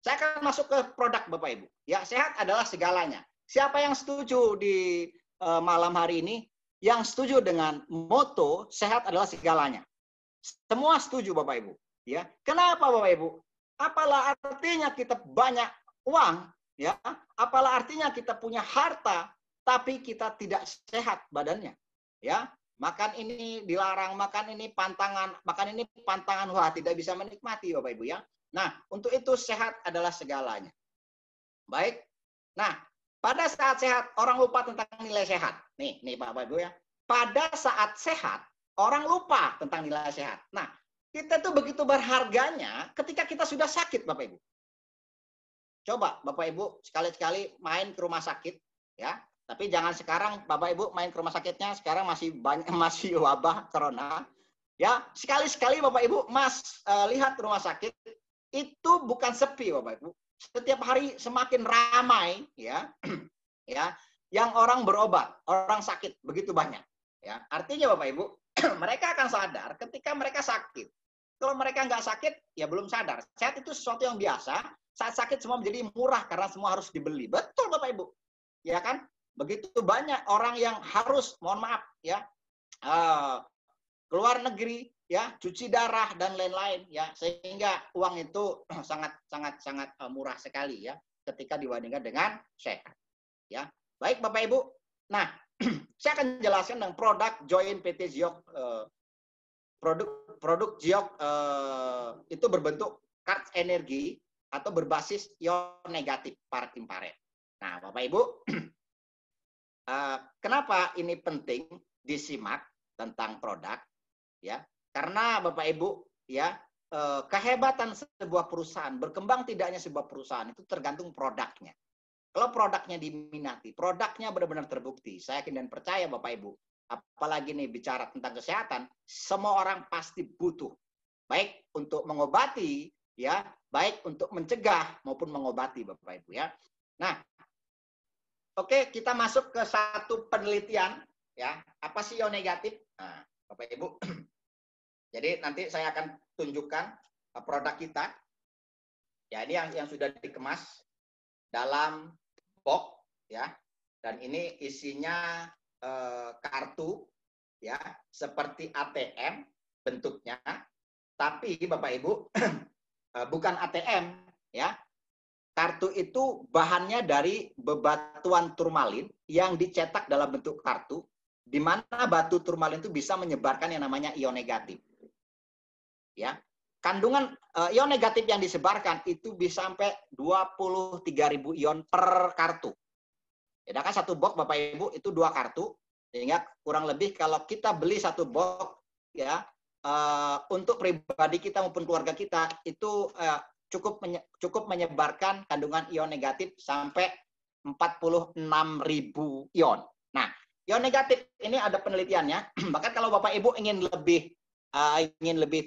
Saya akan masuk ke produk Bapak Ibu. Ya, sehat adalah segalanya. Siapa yang setuju di malam hari ini? Yang setuju dengan moto sehat adalah segalanya. Semua setuju Bapak Ibu. Ya, kenapa Bapak Ibu? Apalah artinya kita banyak uang, ya? Apalah artinya kita punya harta, tapi kita tidak sehat badannya, ya? Makan ini dilarang, makan ini pantangan, wah tidak bisa menikmati Bapak Ibu ya. Nah, untuk itu sehat adalah segalanya. Baik. Nah, pada saat sehat orang lupa tentang nilai sehat. Nih Bapak Ibu ya. Pada saat sehat orang lupa tentang nilai sehat. Nah, kita tuh begitu berharganya ketika kita sudah sakit Bapak Ibu. Coba Bapak Ibu sekali-sekali main ke rumah sakit ya. Tapi jangan sekarang Bapak Ibu main ke rumah sakitnya, sekarang masih wabah corona. Ya, sekali-sekali Bapak Ibu lihat rumah sakit itu bukan sepi Bapak Ibu. Setiap hari semakin ramai ya. Ya, yang orang berobat, orang sakit begitu banyak ya. Artinya Bapak Ibu, mereka akan sadar ketika mereka sakit. Kalau mereka nggak sakit, ya belum sadar. Sehat itu sesuatu yang biasa. Saat sakit semua menjadi murah karena semua harus dibeli. Betul Bapak Ibu. Ya kan? Begitu banyak orang yang harus, mohon maaf ya, keluar negeri, ya, cuci darah dan lain-lain, ya, sehingga uang itu sangat murah sekali ya, ketika dibandingkan dengan sehat. Ya, baik Bapak Ibu. Nah, saya akan jelaskan tentang produk join PT Ziok. Produk Ziok itu berbentuk kartu energi atau berbasis ion negatif paratimparel. Nah, Bapak Ibu. Kenapa ini penting disimak tentang produk ya? Karena Bapak Ibu ya, kehebatan sebuah perusahaan, berkembang tidaknya sebuah perusahaan itu tergantung produknya. Kalau produknya diminati, produknya benar-benar terbukti, saya yakin dan percaya Bapak Ibu, apalagi nih bicara tentang kesehatan, semua orang pasti butuh, baik untuk mengobati ya, baik untuk mencegah maupun mengobati Bapak Ibu ya. Nah, oke, kita masuk ke satu penelitian ya. Apa sih ion negatif? Nah, Bapak Ibu. Jadi nanti saya akan tunjukkan produk kita. Ya, ini yang sudah dikemas dalam box ya. Dan ini isinya kartu ya, seperti ATM bentuknya. Tapi Bapak Ibu bukan ATM ya. Kartu itu bahannya dari bebatuan turmalin yang dicetak dalam bentuk kartu, di mana batu turmalin itu bisa menyebarkan yang namanya ion negatif. Ya, kandungan ion negatif yang disebarkan itu bisa sampai 23.000 ion per kartu. Ya, kan satu box Bapak Ibu itu 2 kartu, sehingga kurang lebih kalau kita beli satu box ya, untuk pribadi kita maupun keluarga kita itu cukup menyebarkan kandungan ion negatif sampai 46.000 ion. Nah, ion negatif ini ada penelitiannya. Bahkan kalau Bapak Ibu ingin lebih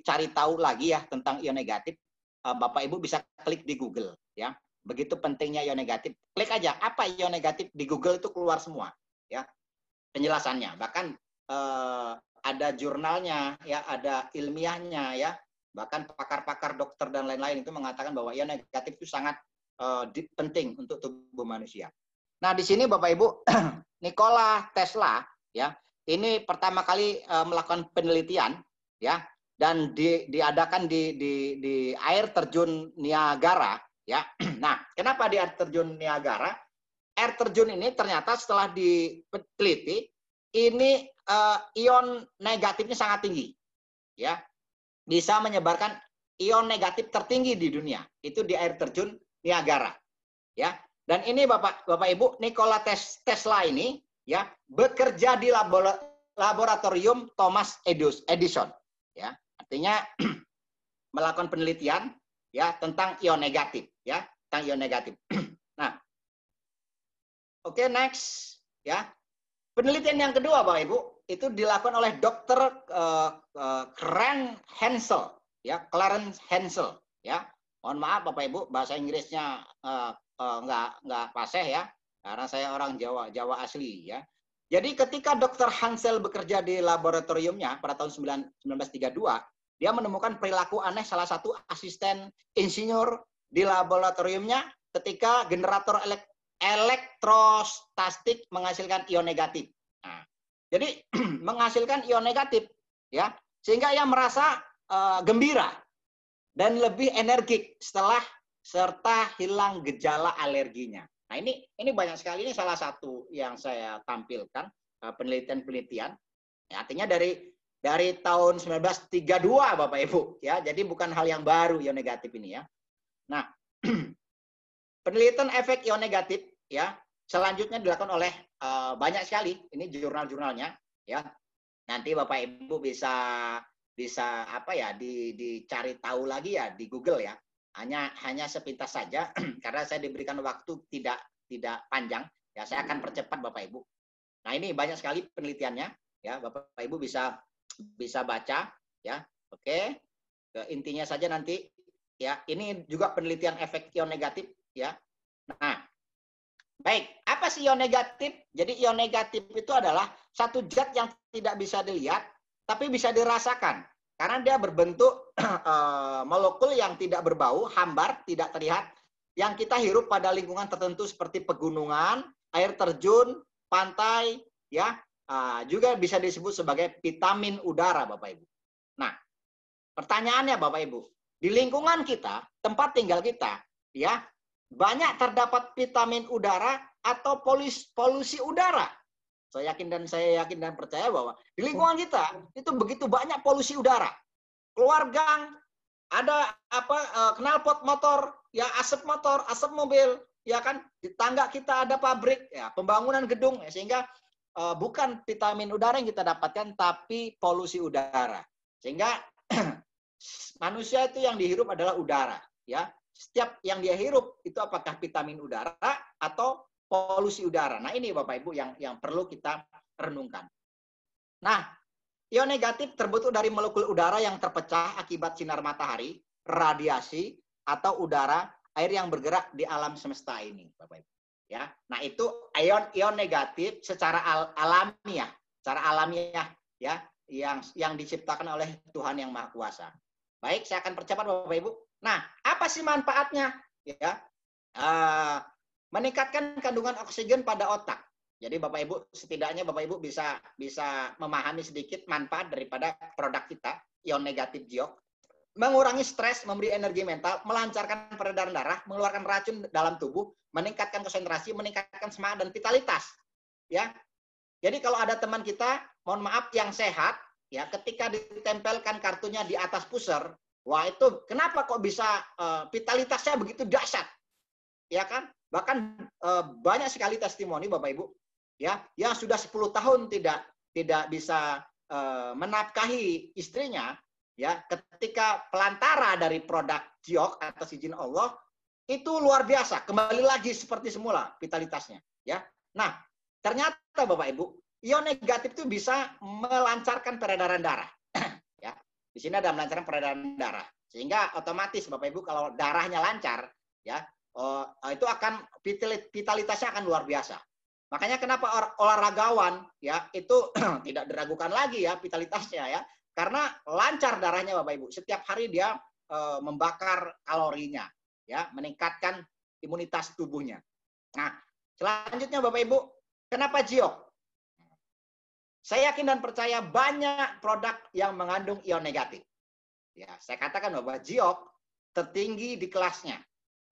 cari tahu lagi ya tentang ion negatif, Bapak Ibu bisa klik di Google ya. Begitu pentingnya ion negatif. Klik aja apa ion negatif di Google itu keluar semua ya penjelasannya. Bahkan ada jurnalnya ya, ada ilmiahnya ya. Bahkan pakar-pakar dokter dan lain-lain itu mengatakan bahwa ion negatif itu sangat penting untuk tubuh manusia. Nah, di sini Bapak Ibu, Nikola Tesla ya, ini pertama kali melakukan penelitian ya, dan diadakan di air terjun Niagara ya. Nah, kenapa di air terjun Niagara? Air terjun ini ternyata setelah diteliti ini ion negatifnya sangat tinggi ya. Bisa menyebarkan ion negatif tertinggi di dunia. Itu di air terjun Niagara. Ya. Dan ini Bapak Ibu, Nikola Tesla ini ya bekerja di laboratorium Thomas Edison. Ya. Artinya melakukan penelitian ya tentang ion negatif ya, tentang ion negatif. Nah. Oke, next ya. Penelitian yang kedua Bapak Ibu itu dilakukan oleh Dr. Clarence Hensel ya. Mohon maaf Bapak Ibu, bahasa Inggrisnya nggak fasih ya, karena saya orang Jawa asli ya. Jadi ketika Dr. Hensel bekerja di laboratoriumnya pada tahun 1932, dia menemukan perilaku aneh salah satu asisten insinyur di laboratoriumnya ketika generator elektrostatik menghasilkan ion negatif. Nah, jadi menghasilkan ion negatif, ya, sehingga ia merasa gembira dan lebih energik serta hilang gejala alerginya. Nah, ini banyak sekali, ini salah satu yang saya tampilkan penelitian-penelitian. Ya, artinya dari tahun 1932 Bapak Ibu, ya. Jadi bukan hal yang baru ion negatif ini, ya. Nah, penelitian efek ion negatif, ya, selanjutnya dilakukan oleh banyak sekali, ini jurnal-jurnalnya, ya. Nanti Bapak Ibu bisa apa ya, dicari tahu lagi ya di Google, ya. Hanya sepintas saja karena saya diberikan waktu tidak panjang, ya. Saya akan percepat Bapak Ibu. Nah, ini banyak sekali penelitiannya, ya. Bapak Ibu bisa baca, ya. Oke. Intinya saja nanti, ya. Ini juga penelitian efek ion negatif, ya. Nah, baik, apa sih ion negatif? Jadi ion negatif itu adalah satu zat yang tidak bisa dilihat tapi bisa dirasakan. Karena dia berbentuk molekul yang tidak berbau, hambar, tidak terlihat, yang kita hirup pada lingkungan tertentu seperti pegunungan, air terjun, pantai, ya. Juga bisa disebut sebagai vitamin udara, Bapak Ibu. Nah, pertanyaannya Bapak Ibu, di lingkungan kita, tempat tinggal kita, ya, banyak terdapat vitamin udara atau polusi udara. Saya yakin dan percaya bahwa di lingkungan kita itu begitu banyak polusi udara. Keluar gang, ada knalpot motor, ya, asap motor, asap mobil, ya kan. Di tangga kita ada pabrik, ya, pembangunan gedung, ya, sehingga bukan vitamin udara yang kita dapatkan, tapi polusi udara. Sehingga manusia itu yang dihirup adalah udara, ya. Setiap yang dia hirup itu apakah vitamin udara atau polusi udara. Nah, ini Bapak Ibu yang perlu kita renungkan. Nah, ion negatif terbentuk dari molekul udara yang terpecah akibat sinar matahari, radiasi, atau udara, air yang bergerak di alam semesta ini, Bapak Ibu. Ya, nah itu ion negatif secara alamiah, ya, yang diciptakan oleh Tuhan yang Maha Kuasa. Baik, saya akan percepat Bapak Ibu. Nah, apa sih manfaatnya? Ya, meningkatkan kandungan oksigen pada otak. Jadi Bapak Ibu, setidaknya Bapak Ibu bisa memahami sedikit manfaat daripada produk kita, ion negatif Giok. Mengurangi stres, memberi energi mental, melancarkan peredaran darah, mengeluarkan racun dalam tubuh, meningkatkan konsentrasi, meningkatkan semangat dan vitalitas. Ya. Jadi kalau ada teman kita, mohon maaf, yang sehat, ya, ketika ditempelkan kartunya di atas pusar, wah itu kenapa kok bisa vitalitasnya begitu dahsyat? Ya kan? Bahkan banyak sekali testimoni Bapak Ibu, ya, yang sudah 10 tahun tidak bisa menafkahi istrinya, ya, ketika pelantara dari produk Giok atas izin Allah itu luar biasa, kembali lagi seperti semula vitalitasnya, ya. Nah, ternyata Bapak Ibu, ion negatif itu bisa melancarkan peredaran darah. Ya. Di sini ada melancarkan peredaran darah, sehingga otomatis Bapak Ibu kalau darahnya lancar, ya, itu akan vitalitasnya akan luar biasa. Makanya kenapa olahragawan, ya, itu tidak diragukan lagi ya vitalitasnya, ya, karena lancar darahnya Bapak Ibu. Setiap hari dia membakar kalorinya, ya, meningkatkan imunitas tubuhnya. Nah, selanjutnya Bapak Ibu, kenapa Giok? Saya yakin dan percaya banyak produk yang mengandung ion negatif. Ya, saya katakan bahwa Giok tertinggi di kelasnya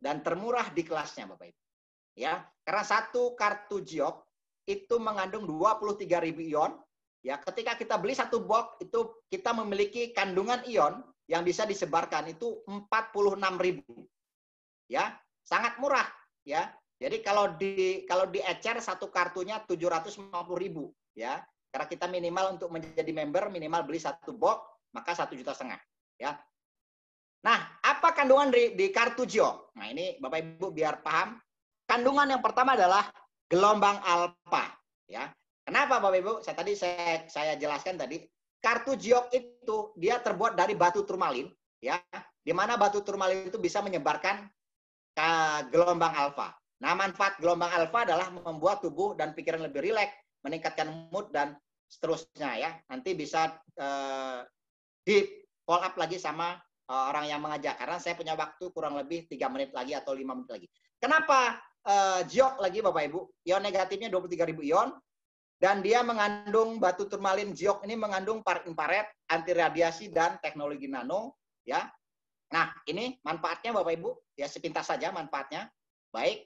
dan termurah di kelasnya Bapak Ibu. Ya, karena satu kartu Giok itu mengandung 23.000 ion. Ya, ketika kita beli satu box itu kita memiliki kandungan ion yang bisa disebarkan itu 46.000. Ya, sangat murah, ya. Jadi kalau di ecer satu kartunya 750.000, ya. Karena kita minimal untuk menjadi member minimal beli satu box maka 1,5 juta, ya. Nah, apa kandungan di kartu Giok? Nah, ini Bapak Ibu biar paham. Kandungan yang pertama adalah gelombang alfa, ya. Kenapa Bapak Ibu? Saya jelaskan tadi, kartu Giok itu dia terbuat dari batu turmalin, ya. Di mana batu turmalin itu bisa menyebarkan gelombang alfa. Nah, manfaat gelombang alfa adalah membuat tubuh dan pikiran lebih rileks, meningkatkan mood dan seterusnya, ya. Nanti bisa di follow up lagi sama orang yang mengajak, karena saya punya waktu kurang lebih 3 menit lagi atau 5 menit lagi. Kenapa Giok lagi Bapak Ibu? Ion negatifnya 23.000 ion, dan dia mengandung batu turmalin. Giok ini mengandung infrared, anti radiasi, dan teknologi nano. Ya, nah ini manfaatnya Bapak Ibu, ya sepintas saja manfaatnya. Baik.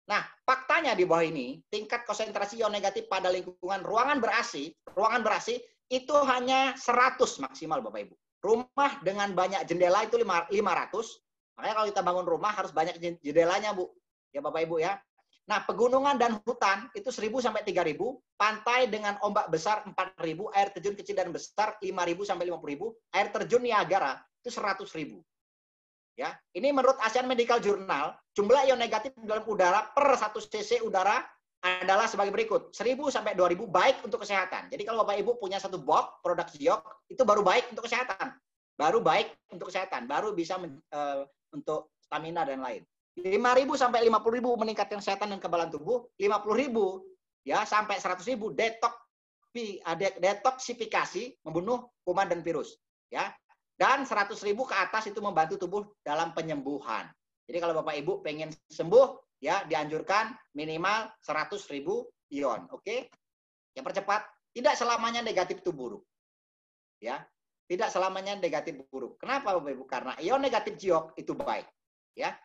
Nah, faktanya di bawah ini, tingkat konsentrasi ion negatif pada lingkungan ruangan ber-AC itu hanya 100 maksimal Bapak Ibu. Rumah dengan banyak jendela itu 500. Makanya kalau kita bangun rumah harus banyak jendelanya, Bu. Ya Bapak Ibu ya. Nah, pegunungan dan hutan itu 1.000 sampai 3.000, pantai dengan ombak besar 4.000, air terjun kecil dan besar 5.000 sampai 50.000, air terjun Niagara itu 100.000. Ya, ini menurut Asian Medical Journal, jumlah ion negatif dalam udara per 1 cc udara adalah sebagai berikut. 1.000 sampai 2.000 baik untuk kesehatan. Jadi kalau Bapak Ibu punya satu box produk Giok, itu baru baik untuk kesehatan. Baru baik untuk kesehatan, baru bisa untuk stamina dan lain. 5.000 sampai 50.000 meningkatkan kesehatan dan kekebalan tubuh, 50.000 ya sampai 100.000 detoksifikasi, membunuh kuman dan virus, ya. Dan 100.000 ke atas itu membantu tubuh dalam penyembuhan. Jadi kalau Bapak Ibu pengen sembuh, ya dianjurkan minimal 100.000 ion. Oke? Yang percepat, tidak selamanya negatif itu buruk. Ya, tidak selamanya negatif buruk. Kenapa Bapak Ibu? Karena ion negatif Giok itu baik. Ya,